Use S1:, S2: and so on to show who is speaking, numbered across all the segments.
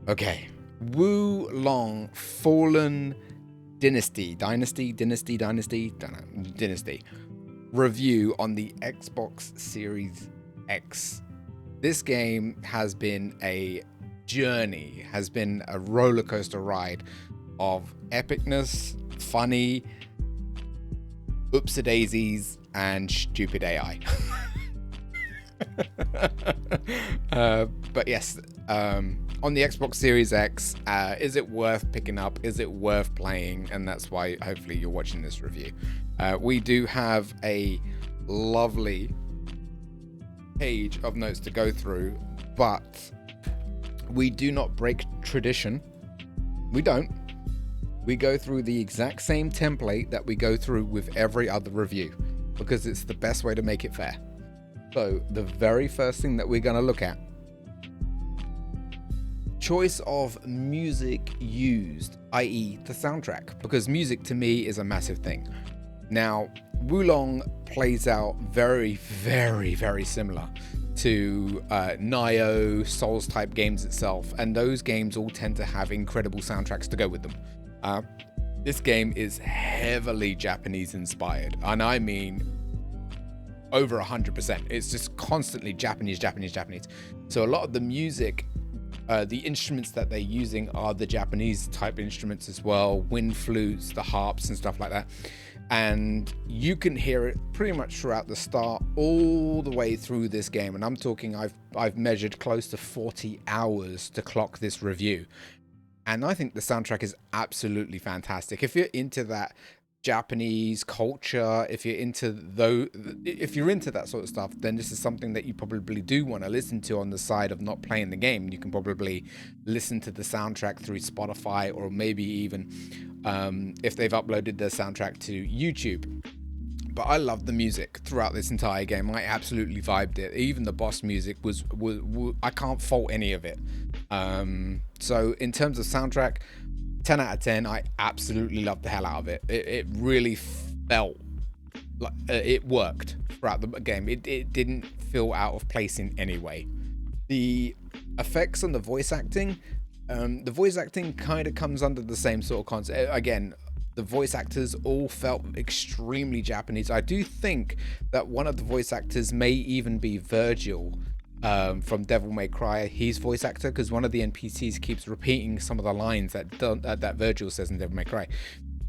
S1: Okay. Wu Long Fallen Dynasty. Dynasty? Don't know. Dynasty. Review on the Xbox Series X. This game has been a journey, has been a roller coaster ride of epicness, funny, oopsie-daisies, and stupid AI. But yes, on the Xbox Series X, is it worth picking up? Is it worth playing? And that's why hopefully you're watching this review. We do have a lovely page of notes to go through, but we do not break tradition. We don't. We go through the exact same template that we go through with every other review, because it's the best way to make it fair. So the very first thing that we're going to look at, choice of music used, i.e. the soundtrack, because music to me is a massive thing. Now, Wu Long plays out very, very, very similar to Nioh, Souls type games itself, and those games all tend to have incredible soundtracks to go with them. This game is heavily Japanese inspired, and I mean over 100%. It's just constantly Japanese. So a lot of the music, the instruments that they're using are the Japanese type instruments as well, wind flutes, the harps and stuff like that. And you can hear it pretty much throughout the start all the way through this game. And I'm talking, I've measured close to 40 hours to clock this review. And I think the soundtrack is absolutely fantastic. If you're into that Japanese culture, if you're into that sort of stuff, then this is something that you probably do want to listen to on the side of not playing the game. You can probably listen to the soundtrack through Spotify, or maybe even if they've uploaded their soundtrack to YouTube. But I love the music throughout this entire game. I absolutely vibed it. Even the boss music was I can't fault any of it. So in terms of soundtrack, 10 out of 10. I absolutely loved the hell out of it. It really felt like it worked throughout the game. It didn't feel out of place in any way. The effects and the voice acting kind of comes under the same sort of concept. Again, the voice actors all felt extremely Japanese. I do think that one of the voice actors may even be Virgil from Devil May Cry, his voice actor, because one of the NPCs keeps repeating some of the lines that Virgil says in Devil May Cry.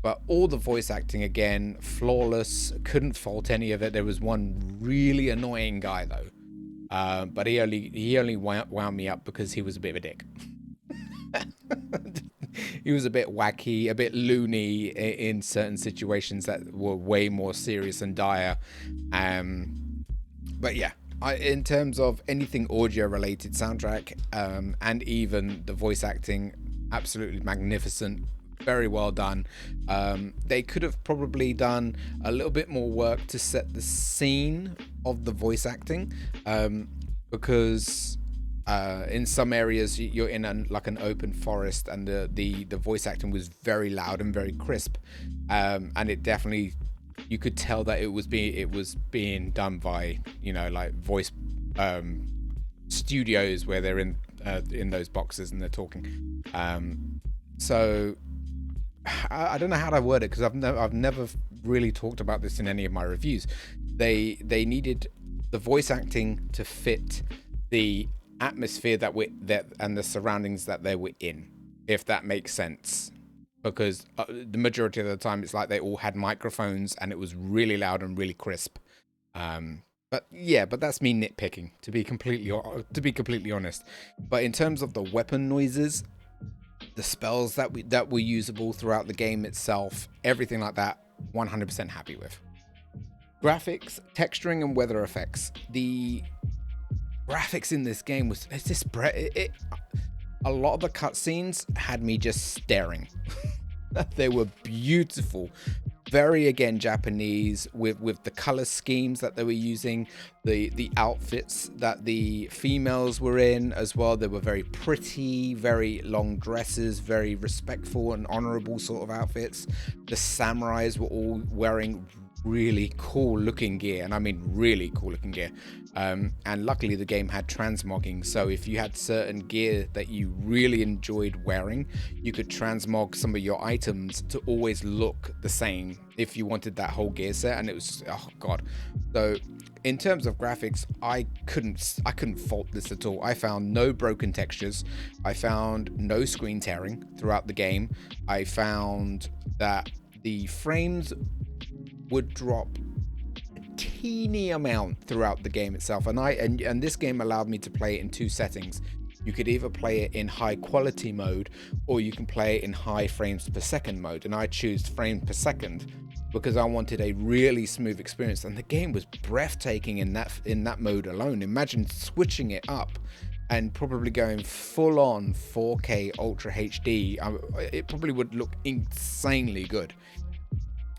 S1: But all the voice acting, again, flawless. Couldn't fault any of it. There was one really annoying guy though, but he only wound me up because he was a bit of a dick. He was a bit wacky, a bit loony in certain situations that were way more serious and dire. But yeah, in terms of anything audio related, soundtrack, and even the voice acting, absolutely magnificent, very well done. They could have probably done a little bit more work to set the scene of the voice acting, because in some areas you're in an open forest, and the voice acting was very loud and very crisp, and it definitely, you could tell that it was being done by, like voice studios where they're in those boxes and they're talking. So I don't know how to word it, because I've never really talked about this in any of my reviews. They needed the voice acting to fit the atmosphere and the surroundings that they were in, if that makes sense. Because the majority of the time it's like they all had microphones and it was really loud and really crisp. But that's me nitpicking, to be completely honest. But in terms of the weapon noises, the spells that were usable throughout the game itself, everything like that, 100% happy with. Graphics, texturing, and weather effects. The graphics in this game was a lot of the cutscenes had me just staring. They were beautiful, very, again, Japanese, with the color schemes that they were using, the outfits that the females were in as well. They were very pretty, very long dresses, very respectful and honorable sort of outfits. The samurais were all wearing really cool looking gear, and I mean really cool looking gear. And luckily the game had transmogging, so if you had certain gear that you really enjoyed wearing, you could transmog some of your items to always look the same if you wanted that whole gear set. And it was, oh god. So in terms of graphics, I couldn't fault this at all. I found no broken textures. I found no screen tearing throughout the game. I found that the frames would drop a teeny amount throughout the game itself, and this game allowed me to play it in two settings. You could either play it in high quality mode, or you can play it in high frames per second mode, and I choose frames per second because I wanted a really smooth experience, and the game was breathtaking in that mode alone. Imagine switching it up and probably going full on 4K Ultra HD. It probably would look insanely good.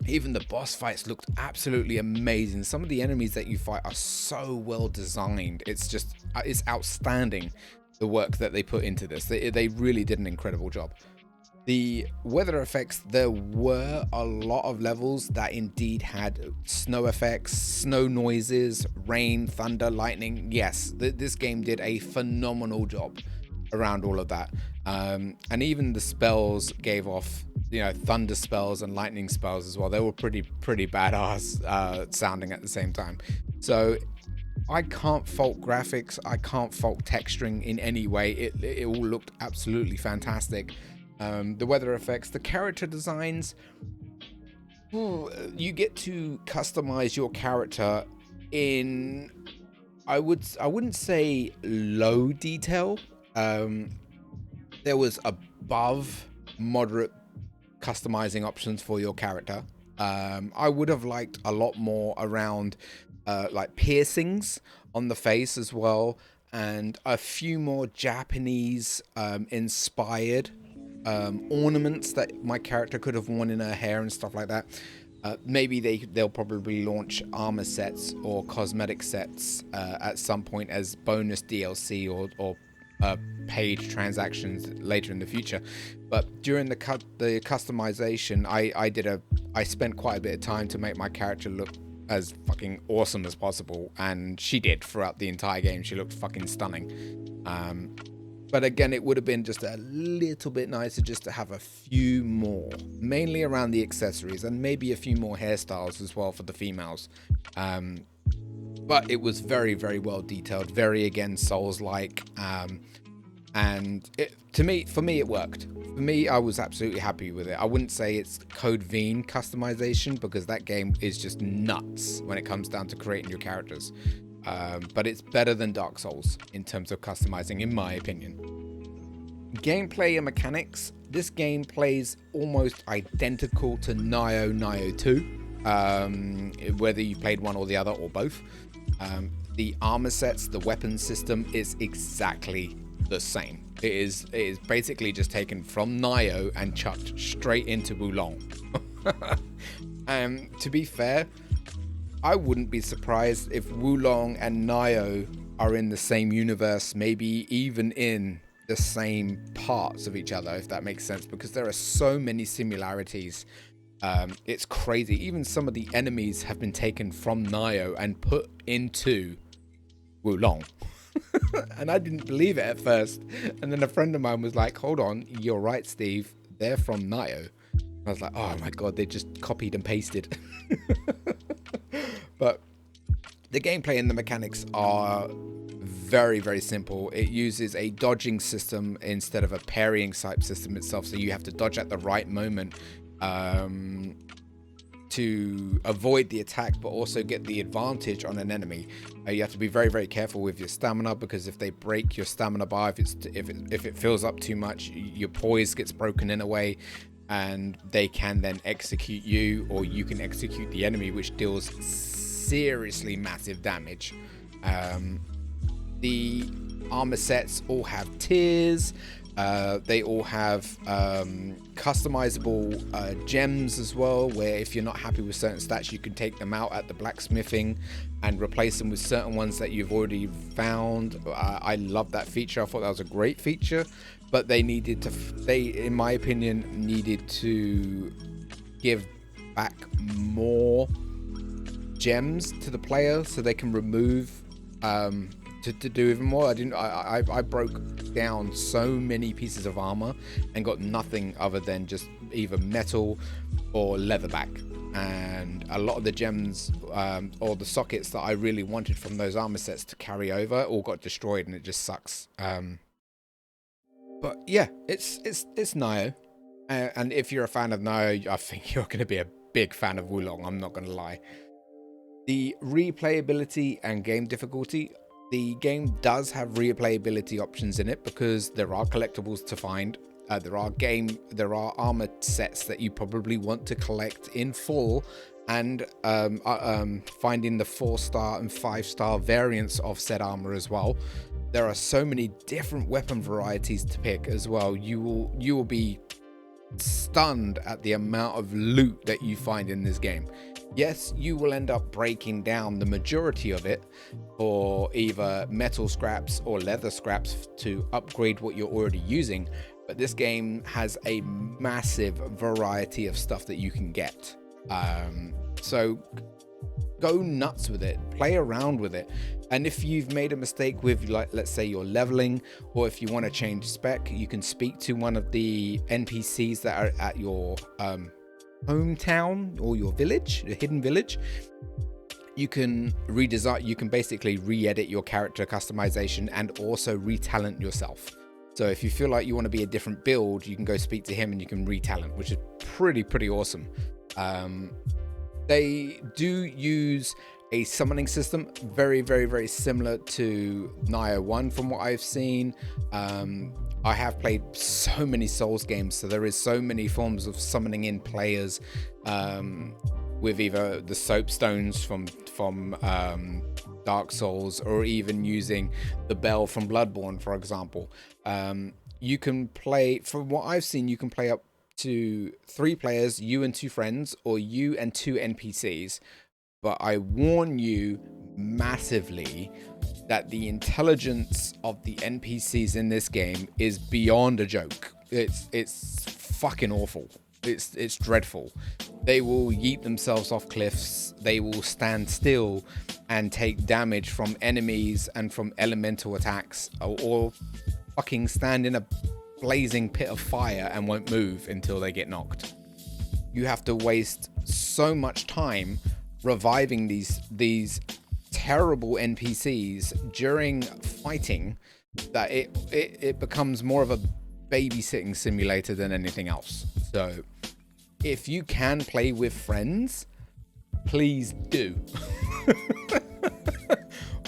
S1: Even the boss fights looked absolutely amazing. Some of the enemies that you fight are so well designed. It's outstanding, the work that they put into this. They really did an incredible job. The weather effects, there were a lot of levels that indeed had snow effects, snow noises, rain, thunder, lightning. Yes, this game did a phenomenal job around all of that. And even the spells gave off, thunder spells and lightning spells as well. They were pretty badass sounding at the same time. So I can't fault graphics. I can't fault texturing in any way. It all looked absolutely fantastic. The weather effects, the character designs, you get to customize your character in, I wouldn't say low detail. There was above moderate customizing options for your character. I would have liked a lot more around like piercings on the face as well, and a few more Japanese inspired ornaments that my character could have worn in her hair and stuff like that. Maybe they'll probably launch armor sets or cosmetic sets at some point as bonus DLC or paid transactions later in the future. But during the customization, I spent quite a bit of time to make my character look as fucking awesome as possible, and she did throughout the entire game. She looked fucking stunning. But again, it would have been just a little bit nicer just to have a few more, mainly around the accessories, and maybe a few more hairstyles as well for the females. But it was very, very well detailed, very, again, Souls-like. And for me, it worked. For me, I was absolutely happy with it. I wouldn't say it's Code Vein customization, because that game is just nuts when it comes down to creating your characters. But it's better than Dark Souls in terms of customizing, in my opinion. Gameplay and mechanics. This game plays almost identical to Nioh 2, whether you played one or the other or both. The armor sets, the weapon system is exactly the same. It is basically just taken from Nioh and chucked straight into Wulong. To be fair, I wouldn't be surprised if Wulong and Nioh are in the same universe, maybe even in the same parts of each other, if that makes sense, because there are so many similarities. It's crazy. Even some of the enemies have been taken from Nioh and put into Wulong. And I didn't believe it at first. And then a friend of mine was like, hold on, you're right, Steve. They're from Nioh. I was like, oh my god, they just copied and pasted. But the gameplay and the mechanics are very, very simple. It uses a dodging system instead of a parrying type system itself. So you have to dodge at the right moment to avoid the attack, but also get the advantage on an enemy. You have to be very, very careful with your stamina, because if they break your stamina bar, if it fills up too much, your poise gets broken in a way, and they can then execute you, or you can execute the enemy, which deals seriously massive damage. The armor sets all have tiers. They all have customizable gems as well, where if you're not happy with certain stats, you can take them out at the blacksmithing and replace them with certain ones that you've already found. I love that feature. I thought that was a great feature, but they in my opinion, needed to give back more gems to the player so they can remove to do even more. I broke down so many pieces of armor and got nothing other than just either metal or leatherback, and a lot of the gems or the sockets that I really wanted from those armor sets to carry over all got destroyed, and it just sucks. But yeah, it's Nioh, and if you're a fan of Nioh, I think you're going to be a big fan of Wulong, I'm not going to lie. The replayability and game difficulty, the game does have replayability options in it because there are collectibles to find. There are armor sets that you probably want to collect in full, and finding the 4-star and 5-star variants of said armor as well. There are so many different weapon varieties to pick as well. You will be stunned at the amount of loot that you find in this game. Yes, you will end up breaking down the majority of it for either metal scraps or leather scraps to upgrade what you're already using, but this game has a massive variety of stuff that you can get. So go nuts with it, play around with it, and if you've made a mistake with, like, let's say you're leveling, or if you want to change spec, you can speak to one of the NPCs that are at your hometown or your village, the hidden village. You can redesign, you can basically re-edit your character customization and also retalent yourself. So if you feel like you want to be a different build, you can go speak to him and you can retalent, which is pretty awesome. They do use a summoning system very similar to Nioh 1 from what I've seen. I have played so many Souls games, so there is so many forms of summoning in players, with either the soapstones from Dark Souls, or even using the bell from Bloodborne, for example. You can play, from what I've seen, you can play up to 3 players, you and 2 friends, or you and 2 NPCs. But I warn you massively that the intelligence of the NPCs in this game is beyond a joke. It's fucking awful. It's dreadful. They will yeet themselves off cliffs. They will stand still and take damage from enemies and from elemental attacks, or fucking stand in a blazing pit of fire and won't move until they get knocked. You have to waste so much time reviving these terrible NPCs during fighting that it becomes more of a babysitting simulator than anything else. So if you can play with friends, please do.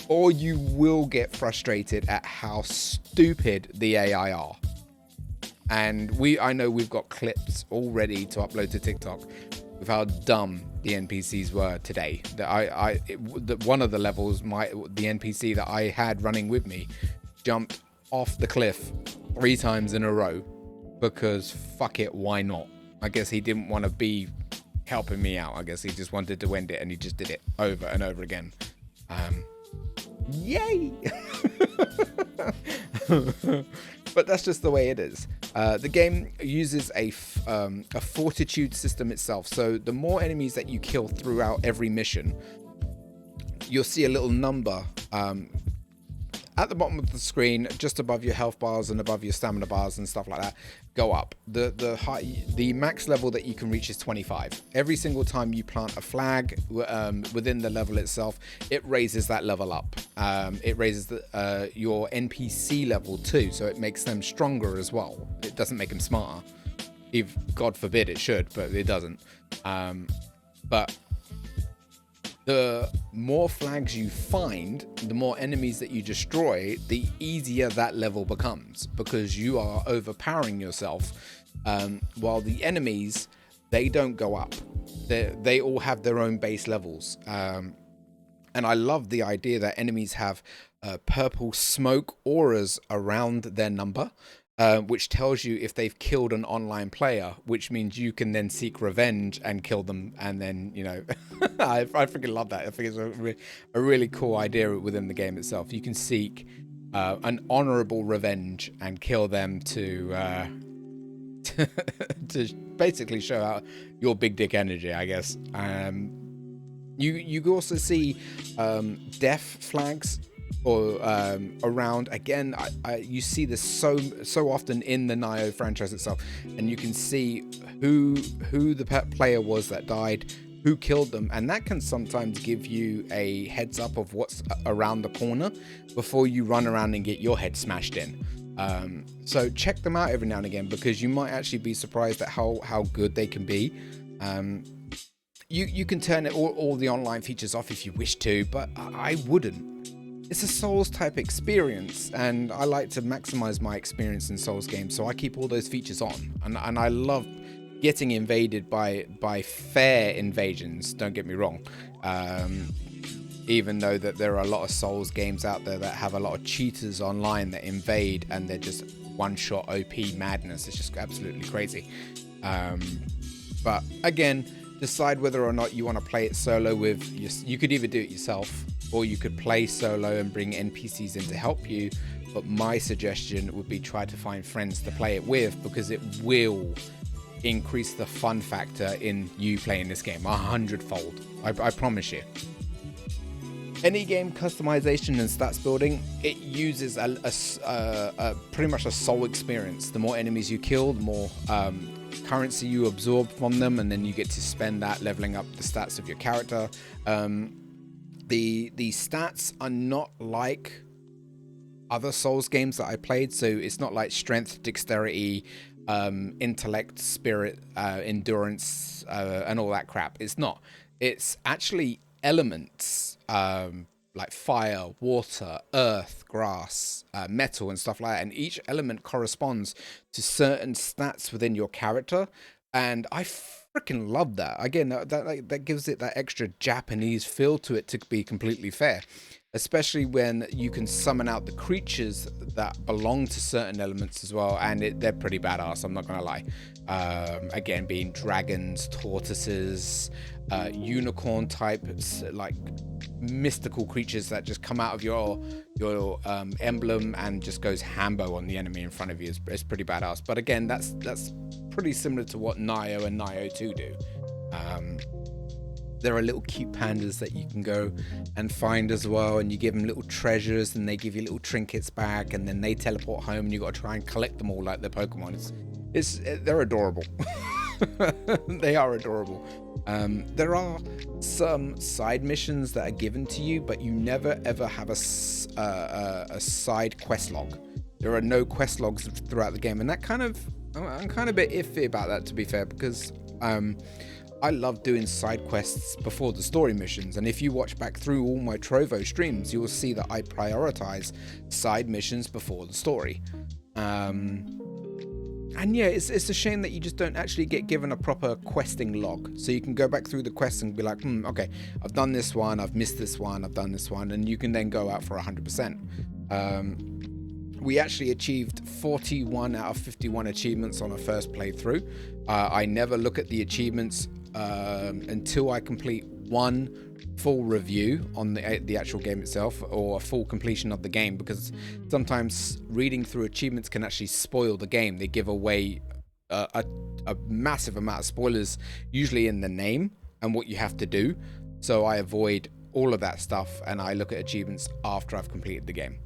S1: Or you will get frustrated at how stupid the AI are. And I know we've got clips already to upload to TikTok with how dumb the NPCs were today. One of the levels, the NPC that I had running with me jumped off the cliff 3 times in a row because fuck it, why not? I guess he didn't want to be helping me out. I guess he just wanted to end it, and he just did it over and over again. Yay! But that's just the way it is. The game uses a fortitude system itself. So the more enemies that you kill throughout every mission, you'll see a little number at the bottom of the screen, just above your health bars and above your stamina bars and stuff like that, go up. The max level that you can reach is 25. Every single time you plant a flag within the level itself, it raises that level up. It raises your NPC level too, so it makes them stronger as well. It doesn't make them smarter. If God forbid it should, but it doesn't. But the more flags you find, the more enemies that you destroy, the easier that level becomes, because you are overpowering yourself. While the enemies, they don't go up. They all have their own base levels. And I love the idea that enemies have purple smoke auras around their number, which tells you if they've killed an online player, which means you can then seek revenge and kill them. And then, you know, I freaking love that. I think it's a really cool idea within the game itself. You can seek an honorable revenge and kill them to basically show out your big dick energy, I guess. You can also see death flags or around. Again, you see this so often in the Nioh franchise itself, and you can see who the player was that died, who killed them, and that can sometimes give you a heads up of what's around the corner before you run around and get your head smashed in. So check them out every now and again, because you might actually be surprised at how good they can be. You can turn all the online features off if you wish to, but I wouldn't. It's a Souls type experience, and I like to maximize my experience in Souls games, so I keep all those features on, and I love getting invaded by fair invasions, don't get me wrong. Even though that there are a lot of Souls games out there that have a lot of cheaters online that invade and they're just one-shot OP madness. It's just absolutely crazy. But again, decide whether or not you want to play it solo with you could either do it yourself, or you could play solo and bring NPCs in to help you. But my suggestion would be try to find friends to play it with, because it will increase the fun factor in you playing this game 100-fold. I promise you. Any game customization and stats building, it uses a pretty much a soul experience. The more enemies you kill, the more currency you absorb from them, and then you get to spend that leveling up the stats of your character. The stats are not like other Souls games that I played, so it's not like strength, dexterity, intellect, spirit, endurance, and all that crap. It's not. It's actually elements, like fire, water, earth, grass, metal, and stuff like that. And each element corresponds to certain stats within your character. And I freaking love that. Again, that gives it that extra Japanese feel to it, to be completely fair. Especially when you can summon out the creatures that belong to certain elements as well, and they're pretty badass, I'm not gonna lie. Again, being dragons, tortoises, unicorn types, like mystical creatures that just come out of your emblem and just goes hambo on the enemy in front of you. It's pretty badass. But again, that's pretty similar to what Nioh and Nioh 2 do. There are little cute pandas that you can go and find as well, and you give them little treasures and they give you little trinkets back, and then they teleport home and you got to try and collect them all like they're Pokemon. They're adorable. They are adorable. There are some side missions that are given to you, but you never ever have a side quest log. There are no quest logs throughout the game, and I'm kind of a bit iffy about that, to be fair, because I love doing side quests before the story missions, and if you watch back through all my Trovo streams, you will see that I prioritize side missions before the story. And yeah, it's a shame that you just don't actually get given a proper questing log, so you can go back through the quests and be like, okay, I've done this one, I've missed this one, I've done this one, and you can then go out for 100%. We actually achieved 41 out of 51 achievements on our first playthrough. I never look at the achievements until I complete one full review on the actual game itself, or a full completion of the game, because sometimes reading through achievements can actually spoil the game. They give away a massive amount of spoilers, usually in the name and what you have to do. So I avoid all of that stuff, and I look at achievements after I've completed the game.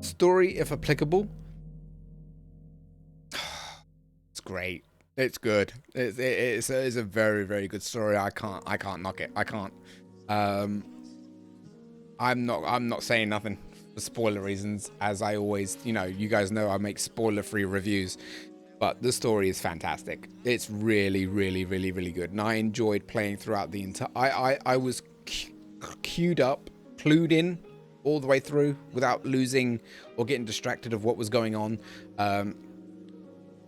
S1: Story, if applicable, it's great. It's good. It's a very, very good story. I can't knock it. I can't. I'm not saying nothing for spoiler reasons, as I always, you guys know I make spoiler-free reviews. But the story is fantastic. It's really, really, really, really good, and I enjoyed playing throughout the entire. I was queued up, clued in all the way through without losing or getting distracted of what was going on.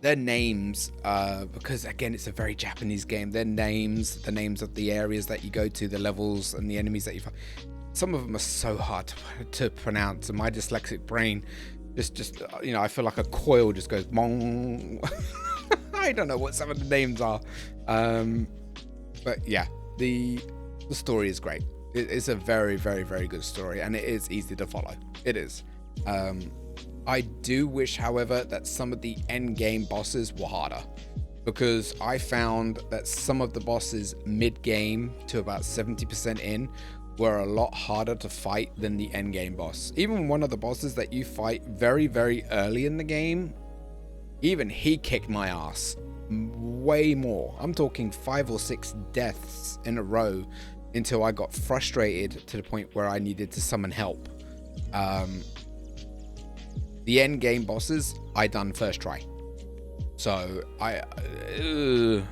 S1: Their names, because again, it's a very Japanese game. Their names, the names of the areas that you go to, the levels and the enemies that you find. Some of them are so hard to pronounce, and my dyslexic brain just I feel like a coil just goes bong. I don't know what some of the names are, but yeah, the story is great. It's a very, very, very good story, and it is easy to follow. It is. I do wish, however, that some of the end game bosses were harder. because I found that some of the bosses mid-game to about 70% in were a lot harder to fight than the end game boss. Even one of the bosses that you fight very, very early in the game, even he kicked my ass way more. I'm talking 5 or 6 deaths in a row until I got frustrated to the point where I needed to summon help. The end game bosses I done first try. So a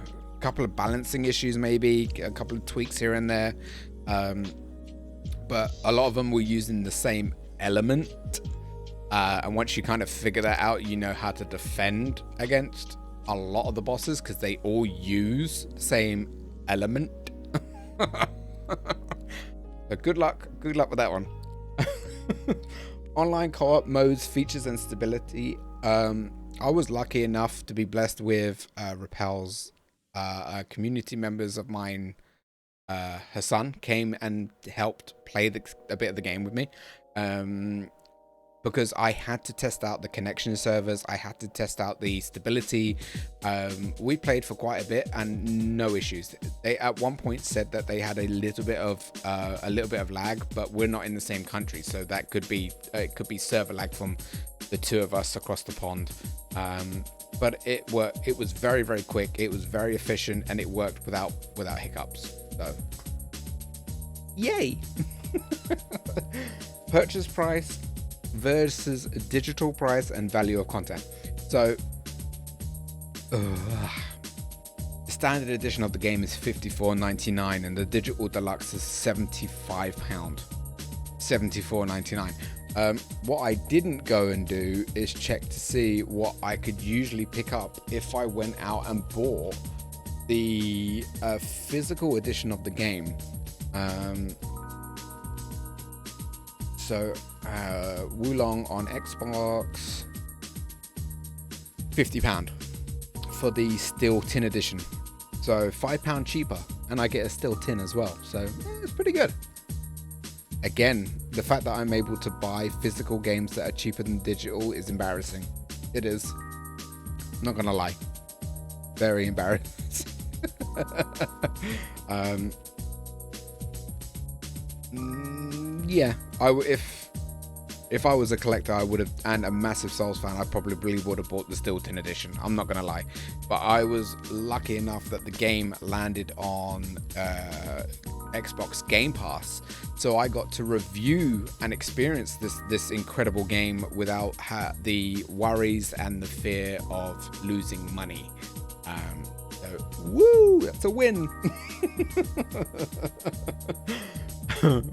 S1: couple of balancing issues, maybe a couple of tweaks here and there, but a lot of them were using the same element, and once you kind of figure that out, you know how to defend against a lot of the bosses because they all use the same element. So good luck with that one. Online co-op modes, features, and stability. I was lucky enough to be blessed with Repel's community members of mine. Her son came and helped play a bit of the game with me, because I had to test out the connection servers. I had to test out the stability. We played for quite a bit and no issues. They at one point said that they had a little bit of lag, but we're not in the same country, so that could be server lag from the two of us across the pond. But it was very, very quick. It was very efficient, and it worked without hiccups. So, yay! Purchase price versus digital price and value of content. So, the standard edition of the game is £54.99, and the digital deluxe is £75, £74.99. What I didn't go and do is check to see what I could usually pick up if I went out and bought the physical edition of the game. So Wulong on Xbox, £50 for the steel tin edition. So £5 cheaper, and I get a steel tin as well. So it's pretty good. Again, the fact that I'm able to buy physical games that are cheaper than digital is embarrassing. It is. Not gonna lie. Very embarrassing. Yeah, if I was a collector, I would have, and a massive Souls fan, I probably would have bought the Steel Tin edition. I'm not gonna lie, but I was lucky enough that the game landed on Xbox Game Pass, so I got to review and experience this incredible game without the worries and the fear of losing money. So, woo, that's a win.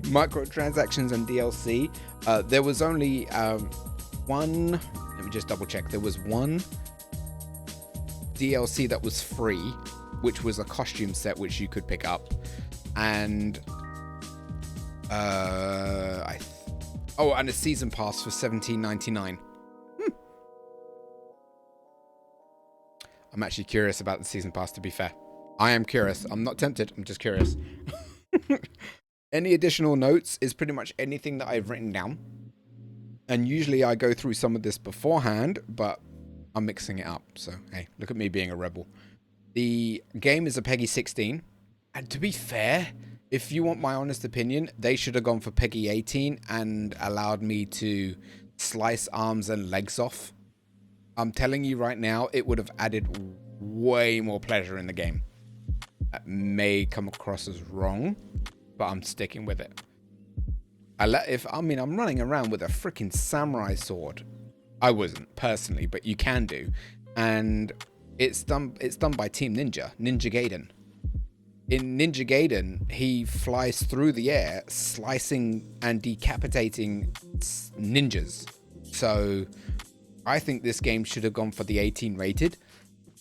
S1: Microtransactions and DLC. There was only one. Let me just double check. There was one DLC that was free, which was a costume set which you could pick up, and and a season pass for £17.99. I'm actually curious about the season pass, to be fair. I am curious. I'm not tempted. I'm just curious. Any additional notes is pretty much anything that I've written down. And usually I go through some of this beforehand, but I'm mixing it up. So, hey, look at me being a rebel. The game is a PEGI 16. And to be fair, if you want my honest opinion, they should have gone for PEGI 18 and allowed me to slice arms and legs off. I'm telling you right now, it would have added way more pleasure in the game. That may come across as wrong, but I'm sticking with it. I'm running around with a freaking samurai sword. I wasn't personally, but you can do, and it's done by Team Ninja Gaiden. In Ninja Gaiden, he flies through the air, slicing and decapitating ninjas. So I think this game should have gone for the 18 rated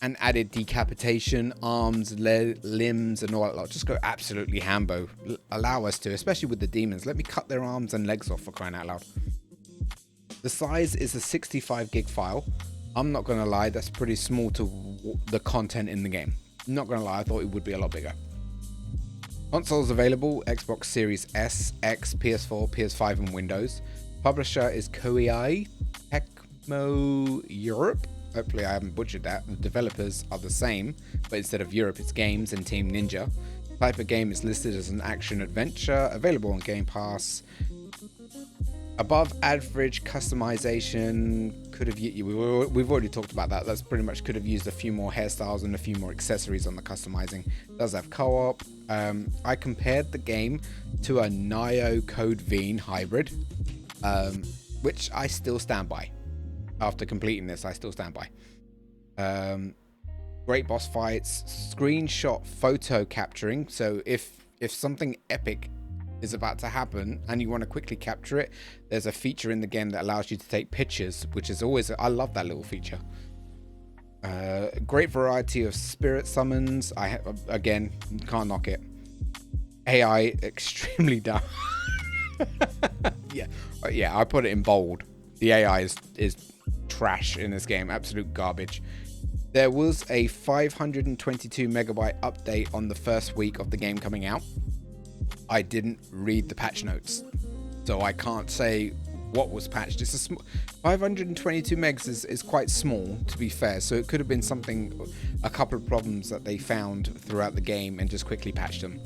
S1: and added decapitation, arms, limbs, and all that lot. Just go absolutely Hambo. Allow us to, especially with the demons. Let me cut their arms and legs off, for crying out loud. The size is a 65 gig file. I'm not going to lie, that's pretty small to the content in the game. Not going to lie, I thought it would be a lot bigger. Consoles available: Xbox Series S, X, PS4, PS5, and Windows. Publisher is Koei Tecmo Europe. Hopefully I haven't butchered that. The developers are the same, but instead of Europe, it's Games and Team Ninja. Type of game is listed as an action adventure, available on Game Pass. Above average customization, could have we've already talked about that. That's pretty much could have used a few more hairstyles and a few more accessories on the customizing. It does have co-op. I compared the game to a Nioh Code Vein hybrid, which I still stand by. After completing this, I still stand by. Great boss fights, screenshot photo capturing. So if something epic is about to happen and you want to quickly capture it, there's a feature in the game that allows you to take pictures, which is always, I love that little feature. Great variety of spirit summons. Again, can't knock it. AI extremely dumb. yeah, I put it in bold. The AI is trash in this game, absolute garbage. There was a 522 megabyte update on the first week of the game coming out. I didn't read the patch notes, so I can't say what was patched. It's 522 megs is quite small, to be fair, so it could have been something, a couple of problems that they found throughout the game and just quickly patched them.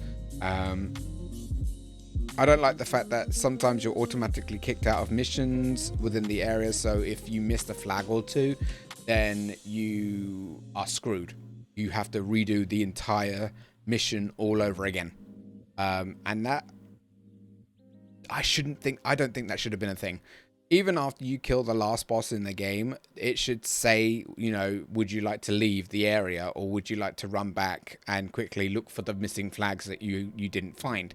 S1: I don't like the fact that sometimes you're automatically kicked out of missions within the area, so if you missed a flag or two, then you are screwed. You have to redo the entire mission all over again. And that, I don't think that should have been a thing. Even after you kill the last boss in the game, it should say, you know, would you like to leave the area, or would you like to run back and quickly look for the missing flags that you didn't find?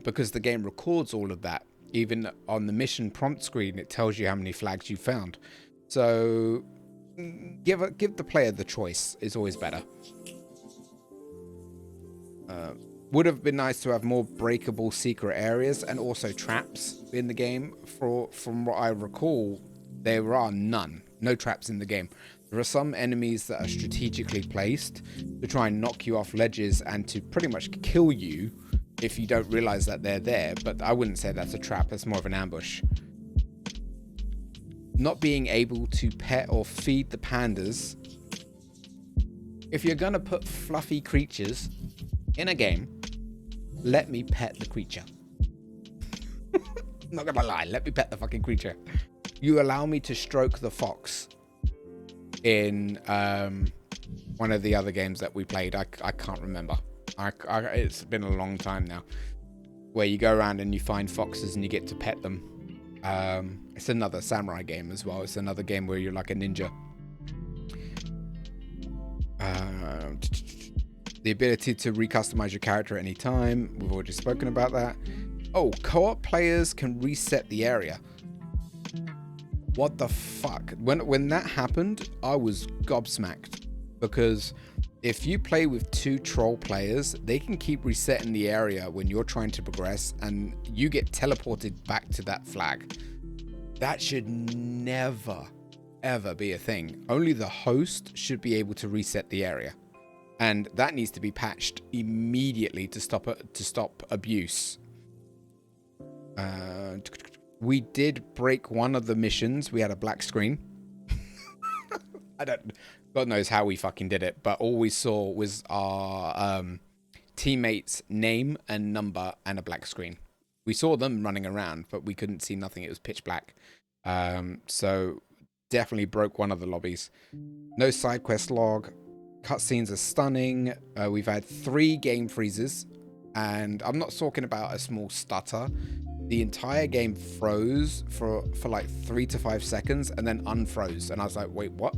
S1: Because the game records all of that. Even on the mission prompt screen, it tells you how many flags you found. So give the player the choice is always better. Would have been nice to have more breakable secret areas and also traps in the game. From what I recall, there are no traps in the game. There are some enemies that are strategically placed to try and knock you off ledges and to pretty much kill you if you don't realize that they're there, but I wouldn't say that's a trap. That's more of an ambush. Not being able to pet or feed the pandas. If you're gonna put fluffy creatures in a game, let me pet the creature. Not gonna lie, let me pet the fucking creature. You allow me to stroke the fox in one of the other games that we played. I can't remember. It's been a long time now. Where you go around and you find foxes and you get to pet them. It's another samurai game as well. It's another game where you're like a ninja. The ability to recustomize your character at any time. We've already spoken about that. Oh, co-op players can reset the area. What the fuck? When that happened, I was gobsmacked. Because if you play with 2 troll players, they can keep resetting the area when you're trying to progress and you get teleported back to that flag. That should never, ever be a thing. Only the host should be able to reset the area. And that needs to be patched immediately to stop abuse. We did break one of the missions. We had a black screen. God knows how we fucking did it, but all we saw was our teammates' name and number and a black screen. We saw them running around, but we couldn't see nothing. It was pitch black. So definitely broke one of the lobbies. No side quest log. Cutscenes are stunning. We've had 3 game freezes, and I'm not talking about a small stutter. The entire game froze for like 3 to 5 seconds and then unfroze. And I was like, wait, what?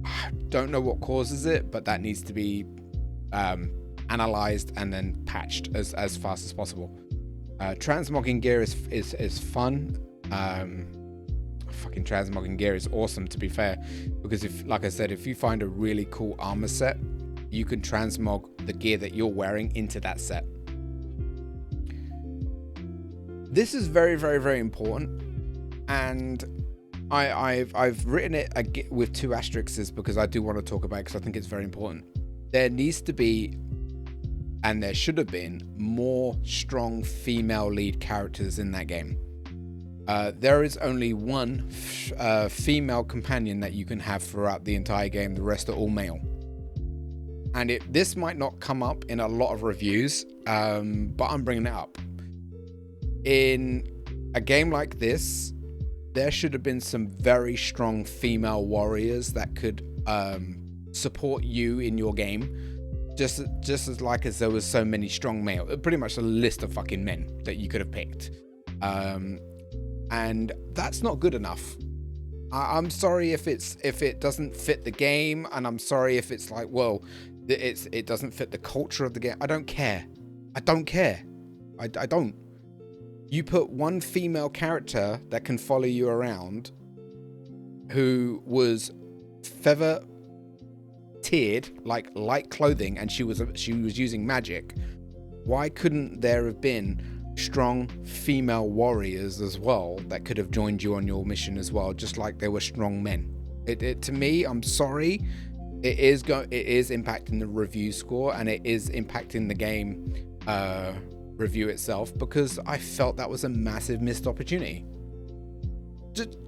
S1: I don't know what causes it, but that needs to be analyzed and then patched as fast as possible. Transmogging gear is fun. Fucking transmogging gear is awesome, to be fair, because if, like I said, if you find a really cool armor set, you can transmog the gear that you're wearing into that set. This is very, very, very important, and I've written it with 2 asterisks because I do want to talk about it because I think it's very important. There needs to be, and there should have been, more strong female lead characters in that game. There is only one female companion that you can have throughout the entire game. The rest are all male. And this might not come up in a lot of reviews, but I'm bringing it up. In a game like this, there should have been some very strong female warriors that could support you in your game, just as there was so many strong male, pretty much a list of fucking men that you could have picked, and that's not good enough. I'm sorry if it doesn't fit the game, and I'm sorry if it's like, well, it doesn't fit the culture of the game. I don't care. I don't. You put one female character that can follow you around, who was feather tiered, like light clothing, and she was using magic. Why couldn't there have been strong female warriors as well that could have joined you on your mission as well, just like there were strong men? To me, I'm sorry, it is impacting the review score, and it is impacting the game review itself, because I felt that was a massive missed opportunity.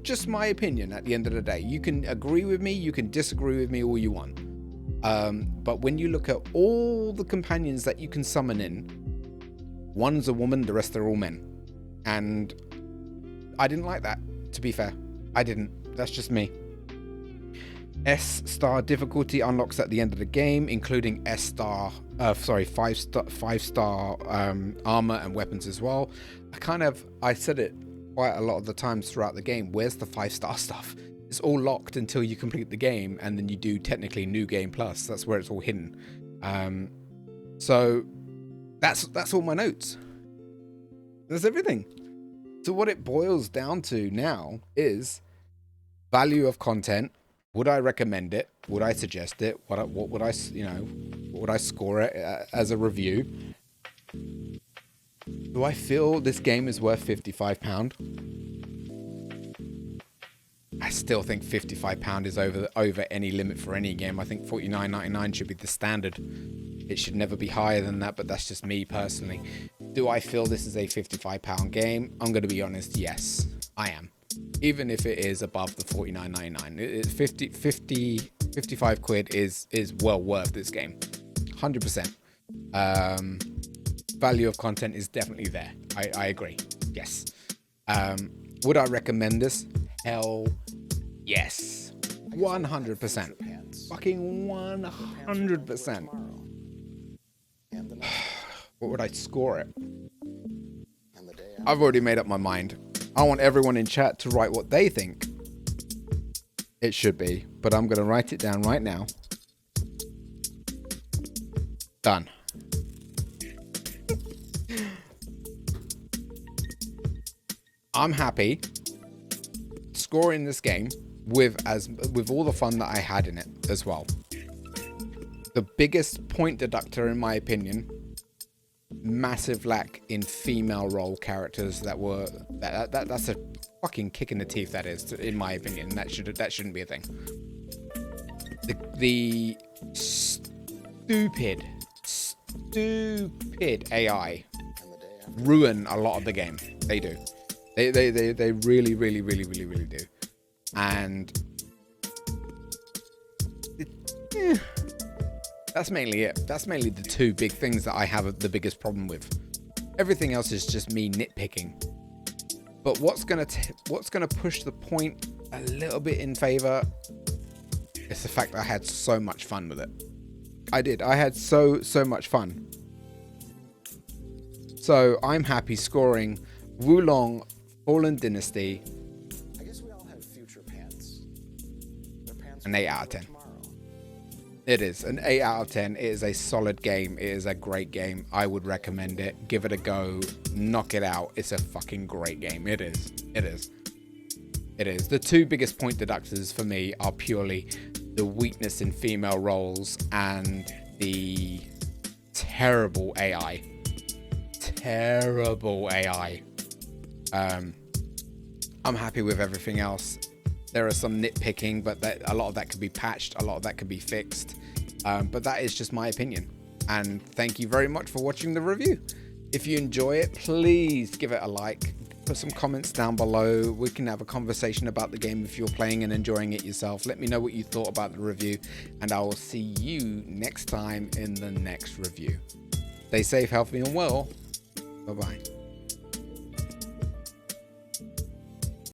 S1: Just my opinion. At the end of the day, you can agree with me, you can disagree with me all you want, but when you look at all the companions that you can summon in, one's a woman, the rest are all men, and I didn't like that, to be fair. I didn't. That's just me. S-star difficulty unlocks at the end of the game, including 5-star armor and weapons as well. I said it quite a lot of the times throughout the game. Where's the 5-star stuff? It's all locked until you complete the game, and then you do technically New Game Plus. That's where it's all hidden. So that's all my notes. That's everything. So what it boils down to now is value of content. Would I recommend it? Would I suggest it? What would I, would I score it as a review? Do I feel this game is worth £55? I still think £55 is over any limit for any game. I think $49.99 should be the standard. It should never be higher than that, but that's just me personally. Do I feel this is a £55 game? I'm going to be honest, yes, I am. Even if it is above the $49.99, 55 quid is well worth this game, 100%. Value of content is definitely there. I agree. Yes. Would I recommend this? Hell yes, 100%. Fucking 100%. What would I score it? I've already made up my mind. I want everyone in chat to write what they think it should be, but I'm going to write it down right now. Done. I'm happy scoring this game with all the fun that I had in it as well. The biggest point deductor, in my opinion, massive lack in female role characters that's a fucking kick in the teeth, that is, in my opinion. That shouldn't be a thing. The stupid AI ruin a lot of the game. They do. They really do. And that's mainly it. That's mainly the two big things that I have the biggest problem with. Everything else is just me nitpicking. But what's gonna push the point a little bit in favor is the fact that I had so much fun with it. I did. I had so much fun. So I'm happy scoring Wulong Fallen Dynasty
S2: I guess we all have future pants.
S1: An 8 out of 10. It is an 8 out of 10. It is a solid game. It is a great game. I would recommend it. Give it a go. Knock it out. It's a fucking great game. It is. The two biggest point deductors for me are purely the weakness in female roles and the terrible AI. I'm happy with everything else. There are some nitpicking, but a lot of that could be patched, a lot of that could be fixed. But that is just my opinion. And thank you very much for watching the review. If you enjoy it, please give it a like. Put some comments down below. We can have a conversation about the game if you're playing and enjoying it yourself. Let me know what you thought about the review, and I will see you next time in the next review. Stay safe, healthy, and well. Bye-bye.